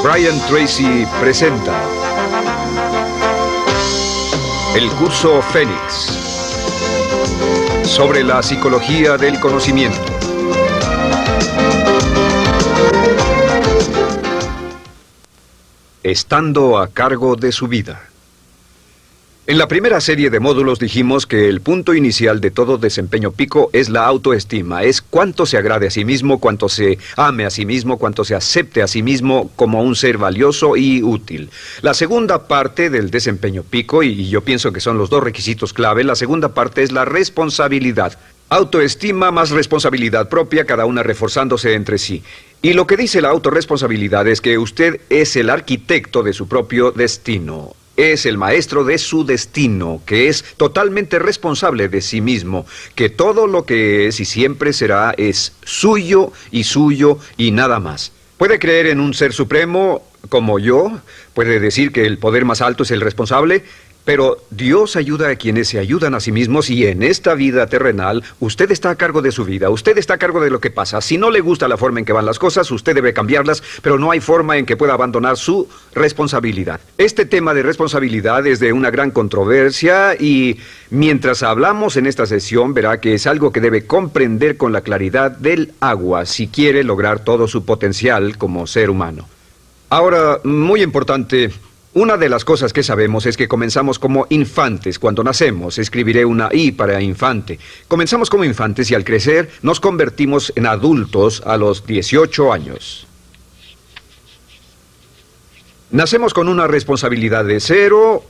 Brian Tracy presenta el curso Fénix sobre la psicología del conocimiento. Estando a cargo de su vida. En la primera serie de módulos dijimos que el punto inicial de todo desempeño pico es la autoestima, es cuánto se agrade a sí mismo, cuánto se ame a sí mismo, cuánto se acepte a sí mismo como un ser valioso y útil. La segunda parte del desempeño pico, y yo pienso que son los dos requisitos clave, la segunda parte es la responsabilidad. Autoestima más responsabilidad propia, cada una reforzándose entre sí. Y lo que dice la autorresponsabilidad es que usted es el arquitecto de su propio destino. Es el maestro de su destino, que es totalmente responsable de sí mismo, que todo lo que es y siempre será es suyo y nada más. Puede creer en un ser supremo como yo, puede decir que el poder más alto es el responsable, pero Dios ayuda a quienes se ayudan a sí mismos y en esta vida terrenal usted está a cargo de su vida, usted está a cargo de lo que pasa. Si no le gusta la forma en que van las cosas, usted debe cambiarlas, pero no hay forma en que pueda abandonar su responsabilidad. Este tema de responsabilidad es de una gran controversia y mientras hablamos en esta sesión verá que es algo que debe comprender con la claridad del agua si quiere lograr todo su potencial como ser humano. Ahora, muy importante, una de las cosas que sabemos es que comenzamos como infantes cuando nacemos. Escribiré una I para infante. Comenzamos como infantes y al crecer nos convertimos en adultos a los 18 años. Nacemos con una responsabilidad de 0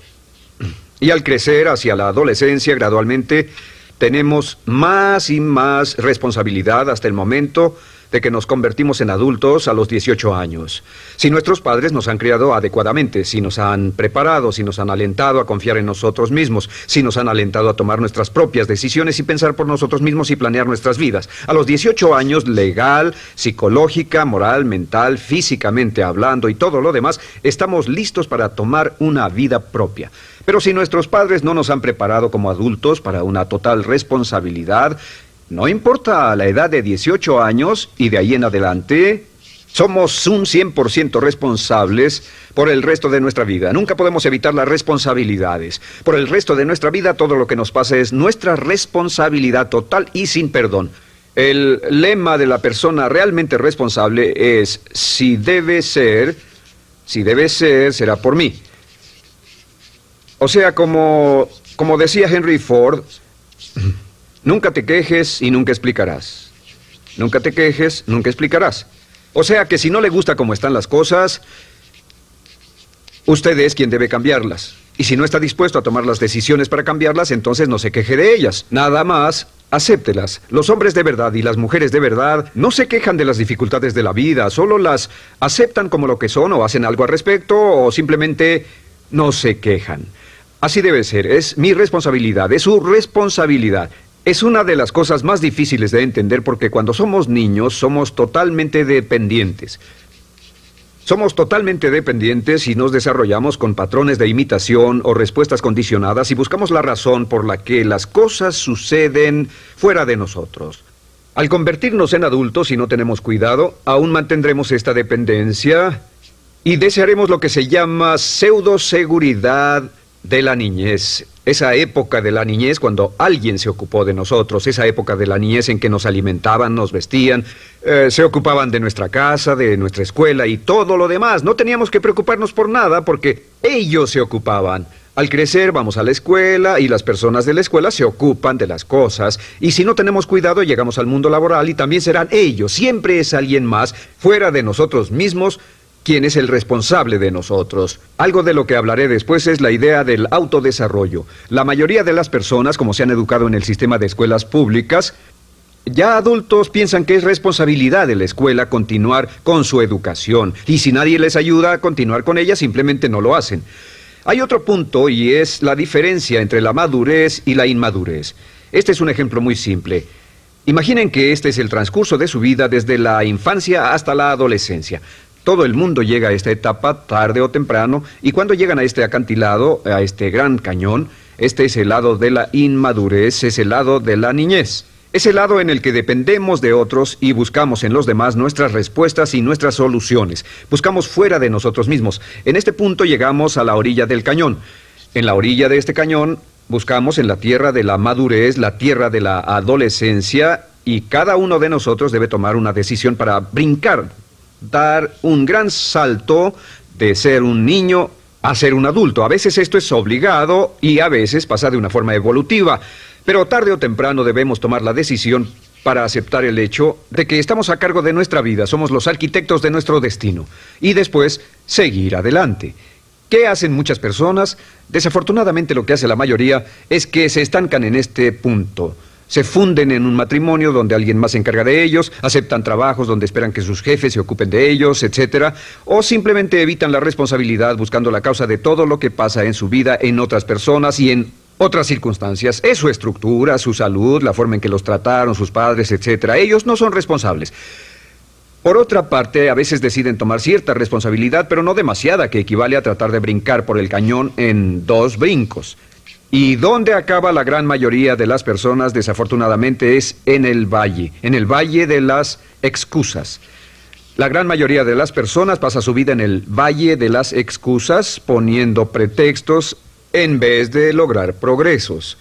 y al crecer hacia la adolescencia gradualmente tenemos más y más responsabilidad hasta el momento de que nos convertimos en adultos a los 18 años. Si nuestros padres nos han criado adecuadamente, si nos han preparado, si nos han alentado a confiar en nosotros mismos, si nos han alentado a tomar nuestras propias decisiones y pensar por nosotros mismos y planear nuestras vidas. A los 18 años, legal, psicológica, moral, mental, físicamente hablando y todo lo demás, estamos listos para tomar una vida propia. Pero si nuestros padres no nos han preparado como adultos para una total responsabilidad, no importa la edad de 18 años y de ahí en adelante, somos un 100% responsables por el resto de nuestra vida. Nunca podemos evitar las responsabilidades. Por el resto de nuestra vida, todo lo que nos pasa es nuestra responsabilidad total y sin perdón. El lema de la persona realmente responsable es, si debe ser, será por mí. O sea, como decía Henry Ford, nunca te quejes y nunca explicarás. Nunca te quejes, nunca explicarás. O sea que si no le gusta cómo están las cosas, usted es quien debe cambiarlas. Y si no está dispuesto a tomar las decisiones para cambiarlas, entonces no se queje de ellas. Nada más, acéptelas. Los hombres de verdad y las mujeres de verdad no se quejan de las dificultades de la vida, solo las aceptan como lo que son o hacen algo al respecto o simplemente no se quejan. Así debe ser, es mi responsabilidad, es su responsabilidad. Es una de las cosas más difíciles de entender porque cuando somos niños somos totalmente dependientes. Somos totalmente dependientes y nos desarrollamos con patrones de imitación o respuestas condicionadas y buscamos la razón por la que las cosas suceden fuera de nosotros. Al convertirnos en adultos, si no tenemos cuidado, aún mantendremos esta dependencia y desearemos lo que se llama pseudoseguridad de la niñez. Esa época de la niñez cuando alguien se ocupó de nosotros, esa época de la niñez en que nos alimentaban, nos vestían, se ocupaban de nuestra casa, de nuestra escuela y todo lo demás. No teníamos que preocuparnos por nada porque ellos se ocupaban. Al crecer vamos a la escuela y las personas de la escuela se ocupan de las cosas y si no tenemos cuidado llegamos al mundo laboral y también serán ellos. Siempre es alguien más fuera de nosotros mismos quien es el responsable de nosotros. Algo de lo que hablaré después es la idea del autodesarrollo. La mayoría de las personas, como se han educado en el sistema de escuelas públicas, ya adultos piensan que es responsabilidad de la escuela continuar con su educación. Y si nadie les ayuda a continuar con ella, simplemente no lo hacen. Hay otro punto y es la diferencia entre la madurez y la inmadurez. Este es un ejemplo muy simple. Imaginen que este es el transcurso de su vida desde la infancia hasta la adolescencia. Todo el mundo llega a esta etapa tarde o temprano y cuando llegan a este acantilado, a este gran cañón, Este es el lado de la inmadurez, es el lado de la niñez. Es el lado en el que dependemos de otros y buscamos en los demás nuestras respuestas y nuestras soluciones. Buscamos fuera de nosotros mismos. En este punto llegamos a la orilla del cañón. En la orilla de este cañón buscamos en la tierra de la madurez, la tierra de la adolescencia, y cada uno de nosotros debe tomar una decisión para brincar, dar un gran salto de ser un niño a ser un adulto. A veces esto es obligado y a veces pasa de una forma evolutiva. Pero tarde o temprano debemos tomar la decisión para aceptar el hecho de que estamos a cargo de nuestra vida, somos los arquitectos de nuestro destino, y después seguir adelante. ¿Qué hacen muchas personas? Desafortunadamente lo que hace la mayoría es que se estancan en este punto. Se funden en un matrimonio donde alguien más se encarga de ellos, aceptan trabajos donde esperan que sus jefes se ocupen de ellos, etc. O simplemente evitan la responsabilidad buscando la causa de todo lo que pasa en su vida, en otras personas y en otras circunstancias. Es su estructura, su salud, la forma en que los trataron sus padres, etc. Ellos no son responsables. Por otra parte, a veces deciden tomar cierta responsabilidad, pero no demasiada, que equivale a tratar de brincar por el cañón en 2 brincos. ¿Y dónde acaba la gran mayoría de las personas? Desafortunadamente es en el valle de las excusas. La gran mayoría de las personas pasa su vida en el valle de las excusas, poniendo pretextos en vez de lograr progresos.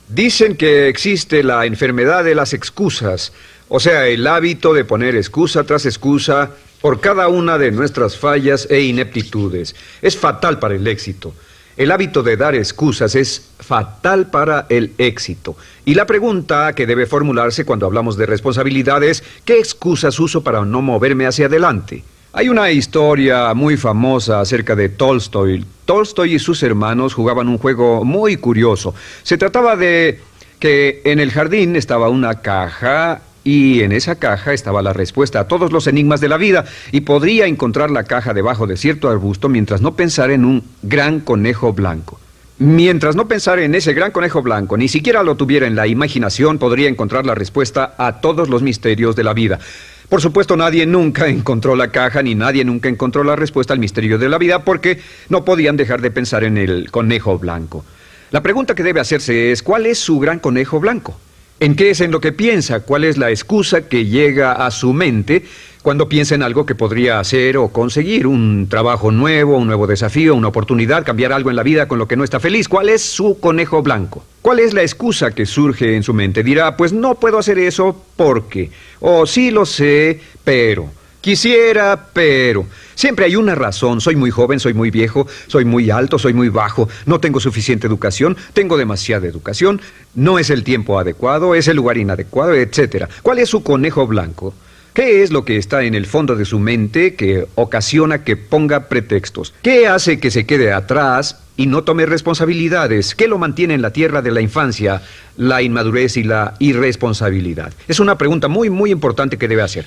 Dicen que existe la enfermedad de las excusas, o sea, el hábito de poner excusa tras excusa por cada una de nuestras fallas e ineptitudes. Es fatal para el éxito. El hábito de dar excusas es fatal para el éxito. Y la pregunta que debe formularse cuando hablamos de responsabilidad es: ¿qué excusas uso para no moverme hacia adelante? Hay una historia muy famosa acerca de Tolstoy. Tolstoy y sus hermanos jugaban un juego muy curioso. Se trataba de que en el jardín estaba una caja, y en esa caja estaba la respuesta a todos los enigmas de la vida, y podría encontrar la caja debajo de cierto arbusto mientras no pensara en un gran conejo blanco. Mientras no pensara en ese gran conejo blanco, ni siquiera lo tuviera en la imaginación, podría encontrar la respuesta a todos los misterios de la vida. Por supuesto, nadie nunca encontró la caja, ni nadie nunca encontró la respuesta al misterio de la vida, porque no podían dejar de pensar en el conejo blanco. La pregunta que debe hacerse es: ¿cuál es su gran conejo blanco? ¿En qué es en lo que piensa? ¿Cuál es la excusa que llega a su mente cuando piensa en algo que podría hacer o conseguir? Un trabajo nuevo, un nuevo desafío, una oportunidad, cambiar algo en la vida con lo que no está feliz. ¿Cuál es su conejo blanco? ¿Cuál es la excusa que surge en su mente? Dirá: pues no puedo hacer eso porque, o sí lo sé, pero, quisiera, pero. Siempre hay una razón: soy muy joven, soy muy viejo, soy muy alto, soy muy bajo, no tengo suficiente educación, tengo demasiada educación, no es el tiempo adecuado, es el lugar inadecuado, etc. ¿Cuál es su conejo blanco? ¿Qué es lo que está en el fondo de su mente que ocasiona que ponga pretextos? ¿Qué hace que se quede atrás y no tome responsabilidades? ¿Qué lo mantiene en la tierra de la infancia, la inmadurez y la irresponsabilidad? Es una pregunta muy, muy importante que debe hacer.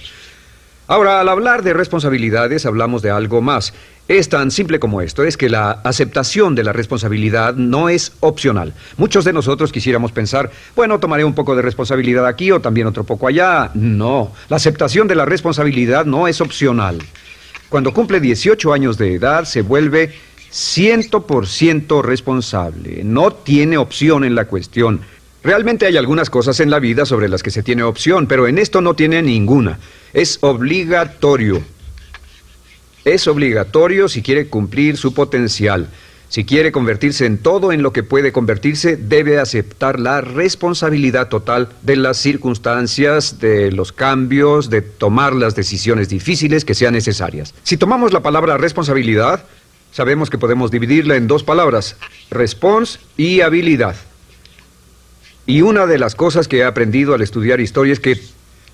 Ahora, al hablar de responsabilidades, hablamos de algo más. Es tan simple como esto: es que la aceptación de la responsabilidad no es opcional. Muchos de nosotros quisiéramos pensar: bueno, tomaré un poco de responsabilidad aquí o también otro poco allá. No, la aceptación de la responsabilidad no es opcional. Cuando cumple 18 años de edad, se vuelve 100% responsable. No tiene opción en la cuestión. Realmente hay algunas cosas en la vida sobre las que se tiene opción, pero en esto no tiene ninguna. Es obligatorio. Es obligatorio si quiere cumplir su potencial. Si quiere convertirse en todo en lo que puede convertirse, debe aceptar la responsabilidad total de las circunstancias, de los cambios, de tomar las decisiones difíciles que sean necesarias. Si tomamos la palabra responsabilidad, sabemos que podemos dividirla en 2 palabras: respons y habilidad. Y una de las cosas que he aprendido al estudiar historia es que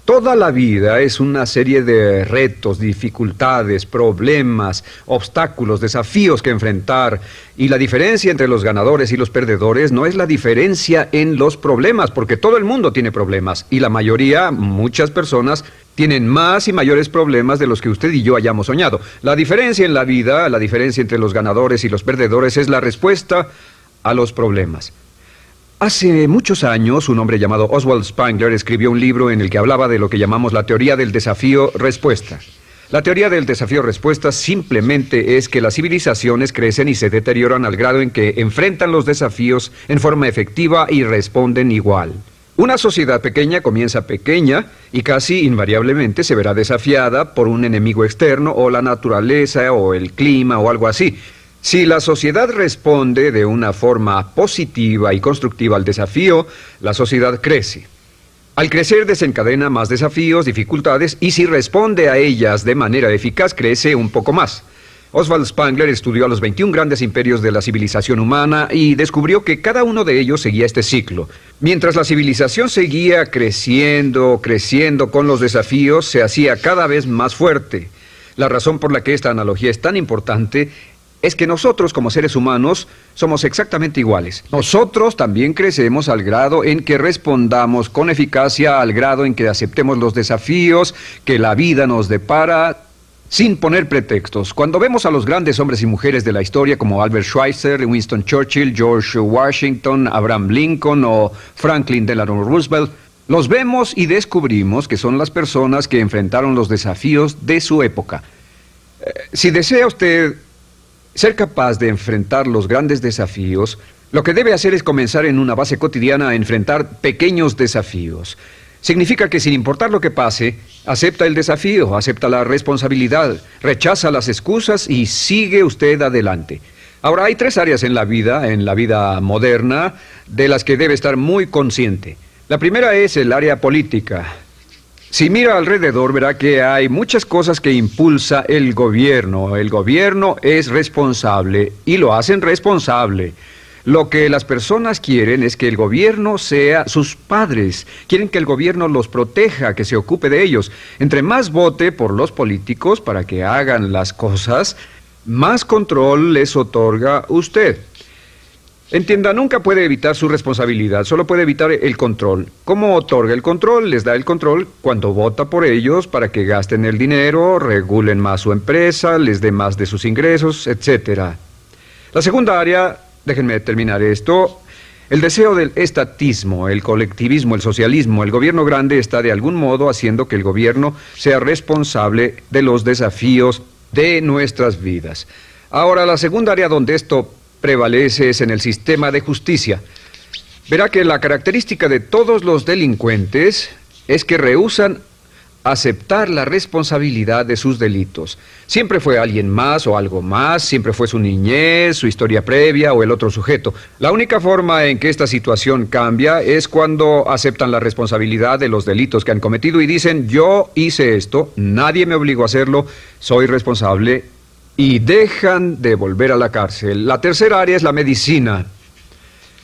toda la vida es una serie de retos, dificultades, problemas, obstáculos, desafíos que enfrentar. Y la diferencia entre los ganadores y los perdedores no es la diferencia en los problemas, porque todo el mundo tiene problemas. Y la mayoría, muchas personas, tienen más y mayores problemas de los que usted y yo hayamos soñado. La diferencia en la vida, la diferencia entre los ganadores y los perdedores, es la respuesta a los problemas. Hace muchos años, un hombre llamado Oswald Spengler escribió un libro en el que hablaba de lo que llamamos la teoría del desafío-respuesta. La teoría del desafío-respuesta simplemente es que las civilizaciones crecen y se deterioran al grado en que enfrentan los desafíos en forma efectiva y responden igual. Una sociedad pequeña comienza pequeña y casi invariablemente se verá desafiada por un enemigo externo o la naturaleza o el clima o algo así. Si la sociedad responde de una forma positiva y constructiva al desafío, la sociedad crece. Al crecer desencadena más desafíos, dificultades, y si responde a ellas de manera eficaz, crece un poco más. Oswald Spengler estudió a los 21 grandes imperios de la civilización humana y descubrió que cada uno de ellos seguía este ciclo. Mientras la civilización seguía creciendo con los desafíos, se hacía cada vez más fuerte. La razón por la que esta analogía es tan importante es que nosotros, como seres humanos, somos exactamente iguales. Nosotros también crecemos al grado en que respondamos con eficacia, al grado en que aceptemos los desafíos que la vida nos depara, sin poner pretextos. Cuando vemos a los grandes hombres y mujeres de la historia como Albert Schweitzer, Winston Churchill, George Washington, Abraham Lincoln o Franklin Delano Roosevelt, los vemos y descubrimos que son las personas que enfrentaron los desafíos de su época. Si desea usted ser capaz de enfrentar los grandes desafíos, lo que debe hacer es comenzar en una base cotidiana a enfrentar pequeños desafíos. Significa que sin importar lo que pase, acepta el desafío, acepta la responsabilidad, rechaza las excusas y sigue usted adelante. Ahora, hay 3 áreas en la vida moderna, de las que debe estar muy consciente. La primera es el área política. Si mira alrededor, verá que hay muchas cosas que impulsa el gobierno. El gobierno es responsable y lo hacen responsable. Lo que las personas quieren es que el gobierno sea sus padres. Quieren que el gobierno los proteja, que se ocupe de ellos. Entre más vote por los políticos para que hagan las cosas, más control les otorga usted. Entienda, nunca puede evitar su responsabilidad, solo puede evitar el control. ¿Cómo otorga el control? Les da el control cuando vota por ellos para que gasten el dinero, regulen más su empresa, les dé más de sus ingresos, etc. La segunda área, déjenme terminar esto, el deseo del estatismo, el colectivismo, el socialismo. El gobierno grande está de algún modo haciendo que el gobierno sea responsable de los desafíos de nuestras vidas. Ahora, la segunda área donde esto prevalece es en el sistema de justicia. Verá que la característica de todos los delincuentes es que rehúsan aceptar la responsabilidad de sus delitos. Siempre fue alguien más o algo más, siempre fue su niñez, su historia previa o el otro sujeto. La única forma en que esta situación cambia es cuando aceptan la responsabilidad de los delitos que han cometido y dicen: yo hice esto, nadie me obligó a hacerlo, soy responsable, y dejan de volver a la cárcel. La tercera área es la medicina.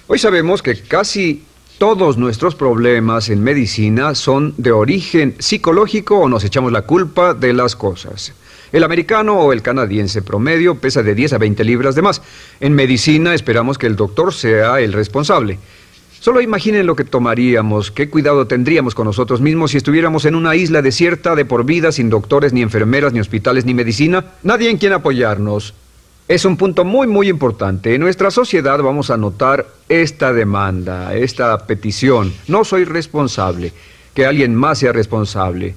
Hoy sabemos que casi todos nuestros problemas en medicina son de origen psicológico o nos echamos la culpa de las cosas. El americano o el canadiense promedio pesa de 10 a 20 libras de más. En medicina esperamos que el doctor sea el responsable. Solo imaginen lo que tomaríamos, qué cuidado tendríamos con nosotros mismos si estuviéramos en una isla desierta de por vida, sin doctores, ni enfermeras, ni hospitales, ni medicina. Nadie en quien apoyarnos. Es un punto muy, muy importante. En nuestra sociedad vamos a notar esta demanda, esta petición. No soy responsable, que alguien más sea responsable.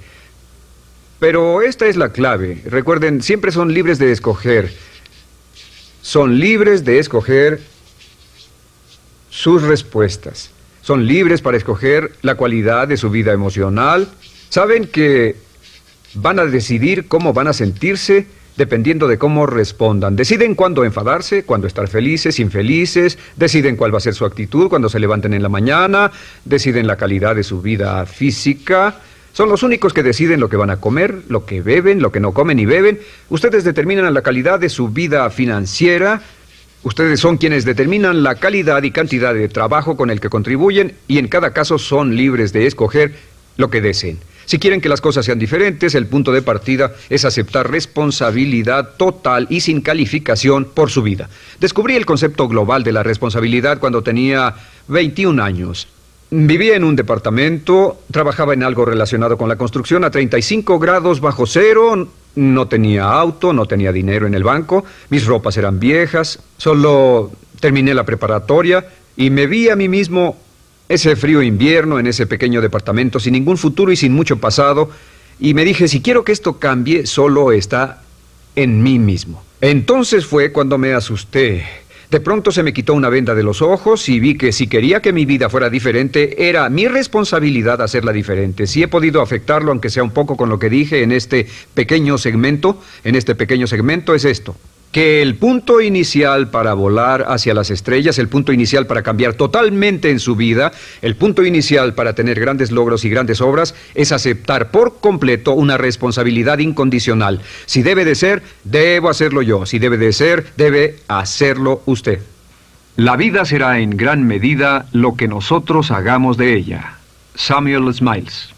Pero esta es la clave. Recuerden, siempre son libres de escoger. Son libres de escoger sus respuestas. Son libres para escoger la cualidad de su vida emocional. Saben que van a decidir cómo van a sentirse dependiendo de cómo respondan. Deciden cuándo enfadarse, cuándo estar felices, infelices. Deciden cuál va a ser su actitud cuando se levanten en la mañana. Deciden la calidad de su vida física. Son los únicos que deciden lo que van a comer, lo que beben, lo que no comen ni beben. Ustedes determinan la calidad de su vida financiera. Ustedes son quienes determinan la calidad y cantidad de trabajo con el que contribuyen y en cada caso son libres de escoger lo que deseen. Si quieren que las cosas sean diferentes, el punto de partida es aceptar responsabilidad total y sin calificación por su vida. Descubrí el concepto global de la responsabilidad cuando tenía 21 años. Vivía en un departamento, trabajaba en algo relacionado con la construcción a 35 grados bajo cero. No tenía auto, no tenía dinero en el banco, mis ropas eran viejas, solo terminé la preparatoria y me vi a mí mismo ese frío invierno en ese pequeño departamento sin ningún futuro y sin mucho pasado, Y me dije, si quiero que esto cambie, solo está en mí mismo. Entonces fue cuando me asusté. De pronto se me quitó una venda de los ojos y vi que si quería que mi vida fuera diferente, era mi responsabilidad hacerla diferente. Si he podido afectarlo, aunque sea un poco con lo que dije en este pequeño segmento, es esto. Que el punto inicial para volar hacia las estrellas, el punto inicial para cambiar totalmente en su vida, el punto inicial para tener grandes logros y grandes obras, es aceptar por completo una responsabilidad incondicional. Si debe de ser, debo hacerlo yo. Si debe de ser, debe hacerlo usted. La vida será en gran medida lo que nosotros hagamos de ella. Samuel Smiles.